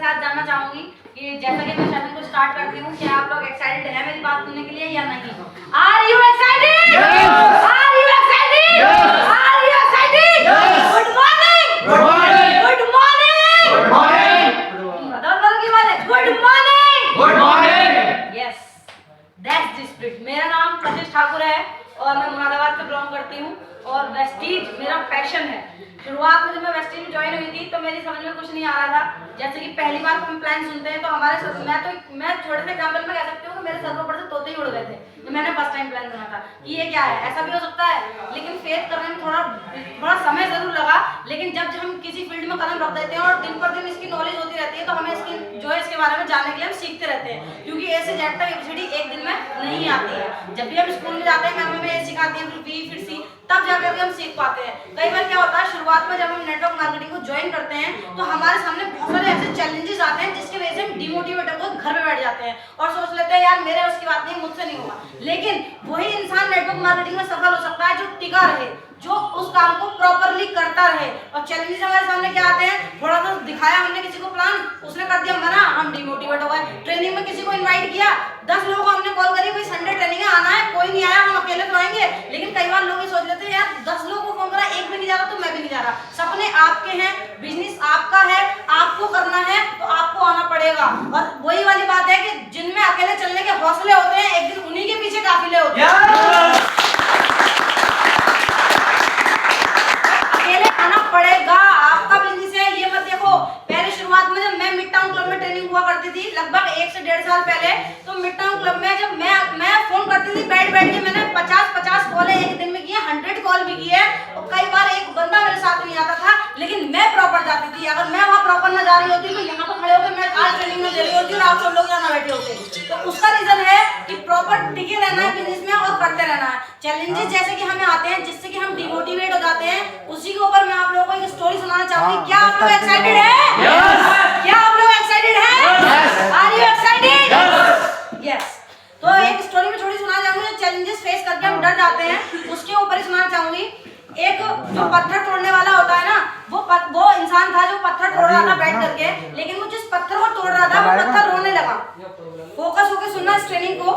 साथ जानना चाहूंगी कि जैसा कि मैं सेशन को स्टार्ट करती हूँ, क्या आप लोग एक्साइटेड हैं मेरी बात सुनने के लिए या नहीं? Are you excited? Are you excited? Are you excited? Good morning. Good morning. Good morning. Good morning. बताओ की बात है। Good morning. Good morning. Yes, that's the spirit. मेरा नाम प्रतीश ठाकुर है और मैं मुरादाबाद से बिलोंग करती हूँ और वेस्टीज मेरा पैशन है। शुरुआत में जब मैं वेस्टीज में ज्वाइन हुई थी तो मेरी समझ में कुछ नहीं आ रहा था। जैसे कि पहली बार हम प्लान सुनते हैं तो हमारे सर मैं छोटे से एग्जांपल में कह सकती हूँ कि मेरे सर ऊपर से तोते ही उड़ गए थे जब मैंने फर्स्ट टाइम प्लान सुना था कि ये क्या है, ऐसा भी हो सकता है। लेकिन फेस करने में थोड़ा समय जरूर लगा, लेकिन जब हम किसी फील्ड में कदम रख देते हैं और दिन पर दिन इसकी नॉलेज होती रहती है तो हमें इसकी जो है इसके बारे में जानने के लिए हम सीखते रहते हैं, क्योंकि ए से जेड तक एबीसीडी एक दिन में नहीं आती है। जब भी हम स्कूल में जाते हैं मैम हमें सिखाती है, फिर बी फिर सी, तब जाकर के हम सीख पाते हैं। कई बार क्या होता है, शुरुआत में जब हम नेटवर्क मार्केटिंग को ज्वाइन करते हैं तो हमारे सामने बहुत सारे ऐसे चैलेंजेस आते हैं जिसकी वजह से हम डिमोटिवेट होकर घर पे बैठ जाते हैं और सोच लेते हैं यार मेरे उसकी बात नहीं, मुझसे नहीं होगा। लेकिन वही इंसान नेटवर्क मार्केटिंग में सफल हो सकता है जो टिका रहे, जो उस काम को प्रॉपर्ली करता रहे। और चैलेंजेस हमारे सामने क्या आते हैं, थोड़ा सा दिखाया हमने किसी को प्लान, उसने कर दिया मना, हम डिमोटिवेट हो गए। ट्रेनिंग में किसी को इनवाइट किया, 10 लोगों को हमने कॉल करी भाई संडे ट्रेनिंग है आना है, कोई नहीं आया, हम अकेले तो आएंगे। लेकिन कई बार लोग ये सोच लेते हैं यार 10 लोगों को फोन करा, एक भी नहीं जा रहा तो मैं भी नहीं जा रहा। सपने आपके हैं, बिजनेस आपका है, आपको करना है तो आपको आना पड़ेगा। और वही वाली बात है कि जिनमें अकेले चलने के हौसले होते हैं एक दिन उन्हीं के पीछे काफिले होते हैं। पड़ेगा, आपका बिजनेस है, ये मत देखो। पहले शुरुआत में जब मैं मिड टाउन क्लब में ट्रेनिंग हुआ करती थी लगभग 1 से 1.5 साल पहले, तो मिड टाउन क्लब में जब मैं फोन करती थी बैठ के, मैंने 50 कॉल एक दिन में किए, 100 कॉल भी किए और कई बार एक बंदा मेरे साथ नहीं आता था, लेकिन मैं प्रॉपर जाती थी। अगर मैं वहाँ प्रॉपर न जा रही होती तो यहाँ पर खड़े होकर मैं आज ट्रेनिंग में दे रही होती और आप सब लोग यहाँ बैठे होते। तो उसका रीजन है कि प्रॉपर टिके रहना है बिजनेस में और करते रहना है। चैलेंजेस जैसे कि हमें आते हैं जिससे कि हम डिमोटिवेट हो जाते हैं, उसी के ऊपर मैं आप लोगों को एक स्टोरी सुनाना चाहूंगी। क्या आप लोग एक्साइटेड हैं? क्या आप लोग एक्साइटेड हैं? Are you excited? यस। तो एक स्टोरी में थोड़ी सुनाना चाहूंगी जो चैलेंजेस फेस करके हम डर जाते हैं उसके ऊपर ही सुनाना चाहूंगी। एक जो पत्थर तोड़ने वाला होता है ना, वो इंसान था जो पत्थर तोड़ रहा था बैठ करके, लेकिन वो जिस पत्थर को तोड़ रहा था वो पत्थर रोने लगा। फोकस होकर सुनना इस ट्रेनिंग को,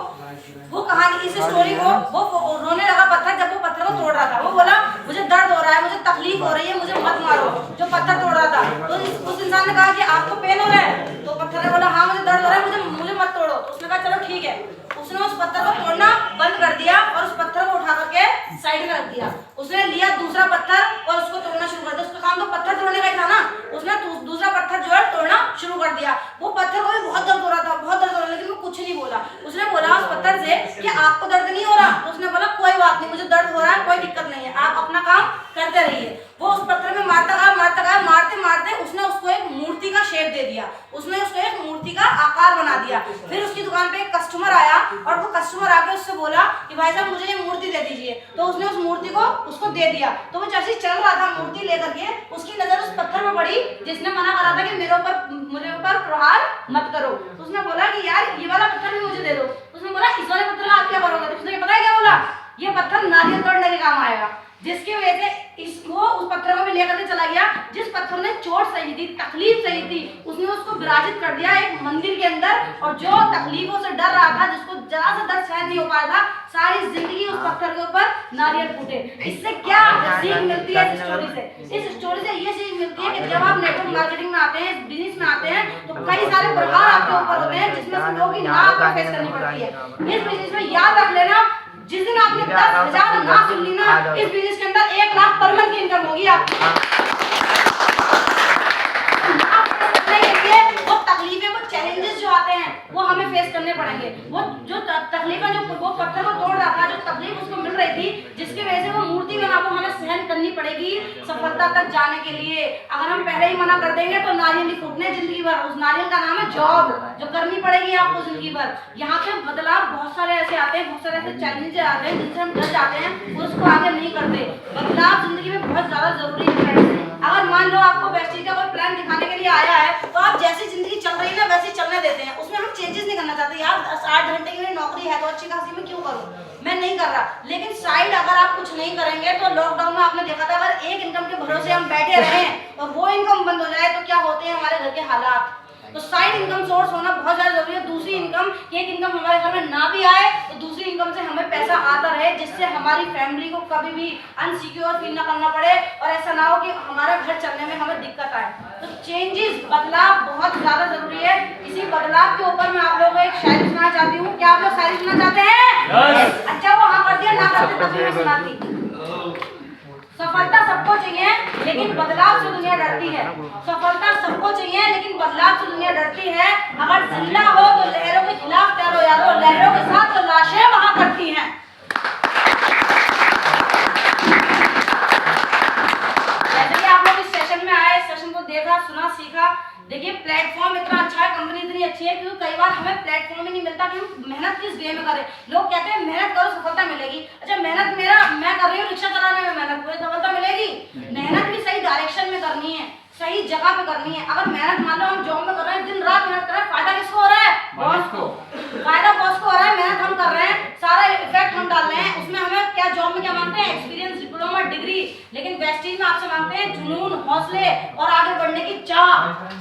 वो कहानी, इस स्टोरी को। वो रोने लगा पत्थर जब वो पत्थर को तोड़ रहा था। वो बोला मुझे दर्द हो रहा है, मुझे तकलीफ हो रही है, मुझे मत मारो, जो पत्थर तोड़ रहा था। तो उस इंसान ने कहा कि आपको पेन हो रहा है? तो पत्थर ने बोला हाँ मुझे दर्द हो रहा है, मुझे मत तोड़ो। तो उसने कहा चलो ठीक है। उसने उस पत्थर को तोड़ना बंद कर दिया और उस पत्थर को उठा करके साइड में रख दिया। उसने लिया दूसरा पत्थर और उसको तोड़ना शुरू कर दिया। उसका काम तो पत्थर तोड़ने का ही था ना, उसने दूसरा पत्थर जो है तोड़ना शुरू कर दिया। वो पत्थर को भी बहुत दर्द हो रहा था, बहुत दर्द हो रहा, लेकिन वो कुछ नहीं बोला। उसने बोला उस पत्थर से कि आपको दर्द नहीं हो रहा? तो उसने बोला कोई बात नहीं, मुझे दर्द हो रहा है, कोई दिक्कत नहीं है, आप अपना काम करते रहिए। वो उस पत्थर में मारता गया, मारते मारते उसने उसको एक मूर्ति का शेप दे दिया, उसने उसको एक मूर्ति का आकार बना दिया। फिर उसकी दुकान पे एक कस्टमर आया और वो कस्टमर आके उससे बोला कि भाई साहब मुझे ये मूर्ति दे दीजिए। तो उसने उस मूर्ति को उसको दे दिया। तो वो जैसे चल रहा था मूर्ति लेकर के, उसकी नजर उस पत्थर पर पड़ी जिसने मुझे करा था कि मुझे ऊपर प्रहार मत करो। तो उसने बोला कि यार ये वाला पत्थर भी मुझे दे दो। उसने बोला इस वाले पत्थर का आप क्या करोगे? तो उसने पता है क्या बोला, ये पत्थर नारियल तोड़ने के काम आएगा। जिसकी वजह से इसको उस पत्थर को भी लेकर के चला गया। जिस पत्थर ने चोट सही थी, तकलीफ सही थी, उसने उसको विराजित कर दिया एक मंदिर के अंदर। और जो तकलीफों से डर रहा था, जिसको जरा सा दर्द सहन नहीं हो पाया था, सारी जिंदगी उस पत्थर के ऊपर नारियल फूटे। इससे क्या सीख मिलती है इस स्टोरी से? इस स्टोरी से ये सीख मिलती है कि जब आप नेटवर्क मार्केटिंग में आते हैं, बिजनेस में आते हैं, तो कई सारे प्रभाव आपके ऊपर होते हैं जिसमें से लोगों की ना आपको फेस करनी पड़ती है। इस बिजनेस में याद रख लेना, जिस दिन आपने 10,000 ना सुन ली ना, इस बिजनेस के अंदर 1 लाख पर मंथ की इनकम होगी आपकी। वो तकलीफें, वो चैलेंजेस जो आते हैं वो हमें फेस करने पड़ेंगे। वो जो तकलीफें, जो वो पत्थर को तोड़ रहा था, जो तकलीफ उसको मिल रही थी, जिसकी वजह से वो मूर्ति बना, वो हमें सहन करनी पड़ेगी सफलता तक जाने के लिए। अगर हम पहले ही मना कर देंगे तो नारियल नहीं फूटने जिंदगी भर। उस नारियल का नाम है जॉब, जो करनी पड़ेगी आपको जिंदगी भर। यहाँ पे बदलाव बहुत सारे ऐसे आते हैं, बहुत सारे ऐसे चैलेंजेस आते हैं जिनसे हम डर जाते हैं, उसको आगे नहीं करते। बदलाव जिंदगी में बहुत ज्यादा जरूरी है। अगर मान लो आपको वेस्टीज का कोई प्लान दिखाने के लिए आया है, तो आप जैसी जिंदगी चल रही है ना वैसे चलने देते हैं, उसमें हम चेंजेस नहीं करना चाहते। यार 8 घंटे की मेरी नौकरी है तो अच्छी खासी मैं क्यों करूं, मैं नहीं कर रहा। लेकिन साइड अगर आप कुछ नहीं करेंगे तो लॉकडाउन में आपने देखा था, अगर एक इनकम के भरोसे हम बैठे रहे और वो इनकम बंद हो जाए तो क्या होते हैं हमारे घर के हालात। तो साइड इनकम सोर्स होना बहुत ज़्यादा जरूरी है। दूसरी इनकम, एक इनकम हमारे घर में ना भी आए तो दूसरी इनकम से हमें पैसा आता रहे, जिससे हमारी फैमिली को कभी भी अनसिक्योर फील ना करना पड़े और ऐसा ना हो कि हमारा घर चलने में हमें दिक्कत आए। तो चेंजेस, बदलाव बहुत ज़्यादा जरूरी है। इसी बदलाव के ऊपर मैं आप लोगों को एक शायरी सुनाना चाहती हूँ। क्या आप लोग शायरी सुनना चाहते हैं? अच्छा, वो हाँ कर दिया, ना करते तब भी मैं सुनाती। सफलता सबको चाहिए लेकिन बदलाव से दुनिया डरती है। सफलता सबको चाहिए लेकिन बदलाव से दुनिया डरती है। अगर जिंदा हो तो लहरों के खिलाफ तैरो यारो, लहरों के साथ तो लाशें वहां करती हैं। जैसे कि आप लोग इस सेशन में आए, सेशन को देखा, सुना, सीखा। देखिए प्लेटफॉर्म इतना अच्छा है, कंपनी इतनी अच्छी है, क्योंकि कई बार हमें प्लेटफॉर्म ही नहीं मिलता कि हम मेहनत किस वे में करें। लोग कहते हैं मेहनत करो सफलता मिलेगी। अच्छा, मेहनत मैं कर रही हूँ रिक्शा चलाने में, मेहनत कोई सफलता मिलेगी? मेहनत भी सही डायरेक्शन में करनी है, सही जगह पे करनी है। अगर मेहनत मान लो हम जॉब में कर रहे हैं, दिन रात मेहनत कर रहे हैं, फायदा किसको हो रहा है? बॉस को। फायदा बॉस को हो रहा है, मेहनत हम कर रहे हैं, सारा इफेक्ट हम डाल रहे हैं। उसमें हमें क्या जॉब में क्या मांगते हैं? Experience, diploma, degree. लेकिन वेस्टीज में आपसे मांगते हैं जुनून, हौसले और आगे बढ़ने की चाह।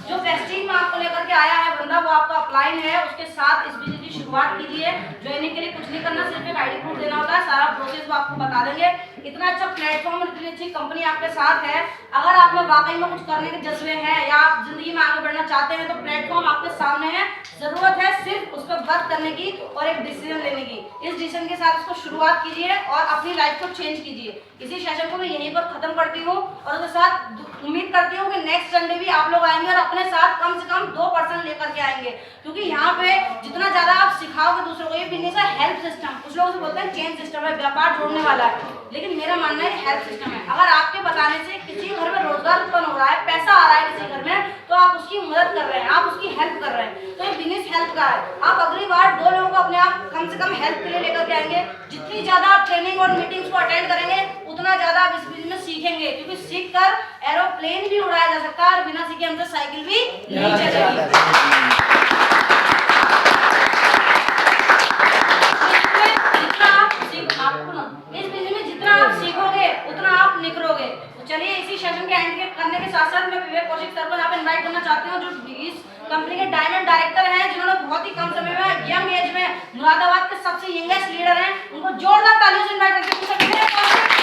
जो वेस्टीज में आपको लेकर के आया है बंदा, वो आपका अपलाइन है, उसके साथ इस बिजनेस की शुरुआत कीजिए। ज्वाइनिंग के लिए कुछ नहीं करना, सिर्फ एक आईडी प्रूफ देना होता है, सारा प्रोसेस वो आपको बता देंगे। इतना अच्छा प्लेटफॉर्म और इतनी अच्छी कंपनी आपके साथ है। अगर आप में वाकई में कुछ करने के जज्बे हैं या आप जिंदगी में आगे बढ़ना चाहते हैं तो प्लेटफॉर्म आपके सामने है। जरूरत है सिर्फ उस पर वर्क करने की और एक डिसीजन लेने की। इस डिसीजन के साथ इसको शुरुआत कीजिए और अपनी लाइफ को चेंज कीजिए। इसी सेशन को मैं यहीं पर खत्म करती हूँ और उसके साथ उम्मीद करती हूँ कि नेक्स्ट संडे भी आप लोग आएंगे और अपने साथ कम से कम 2% लेकर के आएंगे, क्योंकि यहाँ पे जितना ज्यादा आप सिखाओगे दूसरों को, ये बिजनेस है हेल्प सिस्टम। कुछ लोग बोलते हैं चेंज सिस्टम है, व्यापार जोड़ने वाला है, लेकिन मेरा मानना है हेल्प सिस्टम है। अगर आपके बताने से किसी के घर में रोजगार उत्पन्न हो रहा है, पैसा आ रहा है किसी घर में, तो आप उसकी मदद कर रहे हैं, आप उसकी हेल्प कर रहे हैं। तो ये बिजनेस हेल्प का है। आप अगली बार 2 लोगों को अपने आप कम से कम हेल्प के लिए लेकर के आएंगे। जितनी ज्यादा आप ट्रेनिंग और मीटिंग्स को अटेंड करेंगे उतना ज्यादा आप इस बिजनेस में सीखेंगे, क्योंकि सीख कर एरोप्लेन भी उड़ाया जा सकता है और बिना सीखे हमसे साइकिल भी नहीं चलेगी। इस बिजनेस में जितना आप सीखोगे उतना आप निखरोगे। तो चलिए इसी सेशन के एंड करने के साथ साथ मैं विवेक कौशिक सर को यहाँ पे इनवाइट करना चाहती हूँ, जो इस कंपनी के डायमंड डायरेक्टर हैं, जिन्होंने बहुत ही कम समय में, यंग एज में मुरादाबाद के सबसे यंगेस्ट लीडर हैं। उनको जोरदार तालियों से इनवाइट करके